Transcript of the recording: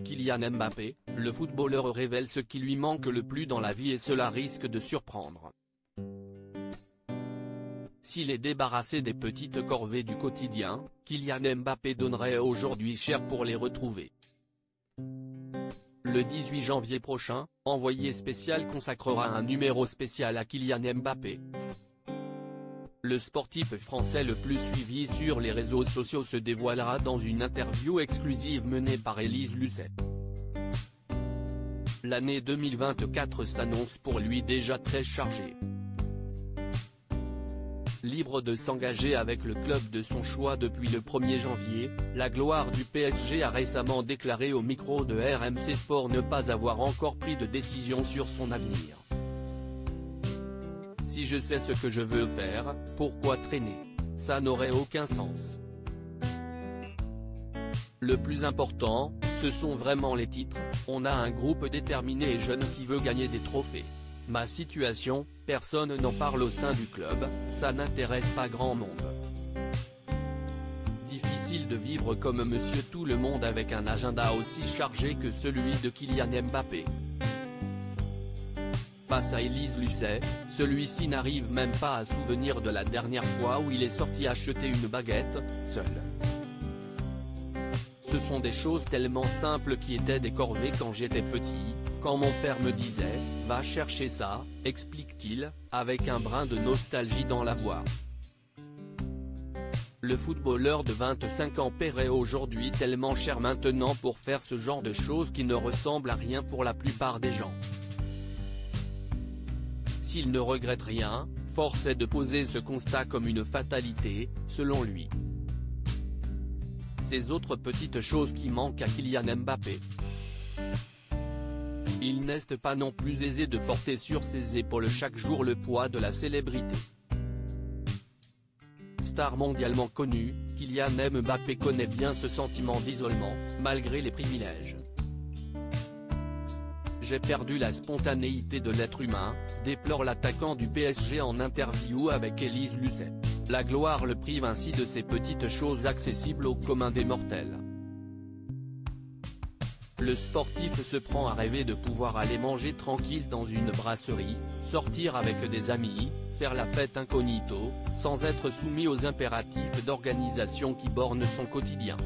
Kylian Mbappé, le footballeur révèle ce qui lui manque le plus dans la vie et cela risque de surprendre. S'il est débarrassé des petites corvées du quotidien, Kylian Mbappé donnerait aujourd'hui cher pour les retrouver. Le 18 janvier prochain, Envoyé spécial consacrera un numéro spécial à Kylian Mbappé. Le sportif français le plus suivi sur les réseaux sociaux se dévoilera dans une interview exclusive menée par Élise Lucet. L'année 2024 s'annonce pour lui déjà très chargée. Libre de s'engager avec le club de son choix depuis le 1er janvier, la gloire du PSG a récemment déclaré au micro de RMC Sport ne pas avoir encore pris de décision sur son avenir. Si je sais ce que je veux faire, pourquoi traîner? Ça n'aurait aucun sens. Le plus important, ce sont vraiment les titres, on a un groupe déterminé et jeune qui veut gagner des trophées. Ma situation, personne n'en parle au sein du club, ça n'intéresse pas grand monde. Difficile de vivre comme Monsieur Tout le Monde avec un agenda aussi chargé que celui de Kylian Mbappé. Face à Élise Lucet, celui-ci n'arrive même pas à souvenir de la dernière fois où il est sorti acheter une baguette, seul. Ce sont des choses tellement simples qui étaient des corvées quand j'étais petit, quand mon père me disait « Va chercher ça », explique-t-il, avec un brin de nostalgie dans la voix. Le footballeur de 25 ans paierait aujourd'hui tellement cher maintenant pour faire ce genre de choses qui ne ressemblent à rien pour la plupart des gens. S'il ne regrette rien, force est de poser ce constat comme une fatalité, selon lui. Ces autres petites choses qui manquent à Kylian Mbappé. Il n'est pas non plus aisé de porter sur ses épaules chaque jour le poids de la célébrité. Star mondialement connue, Kylian Mbappé connaît bien ce sentiment d'isolement, malgré les privilèges. J'ai perdu la spontanéité de l'être humain, déplore l'attaquant du PSG en interview avec Élise Lucet. La gloire le prive ainsi de ces petites choses accessibles au commun des mortels. Le sportif se prend à rêver de pouvoir aller manger tranquille dans une brasserie, sortir avec des amis, faire la fête incognito, sans être soumis aux impératifs d'organisation qui bornent son quotidien.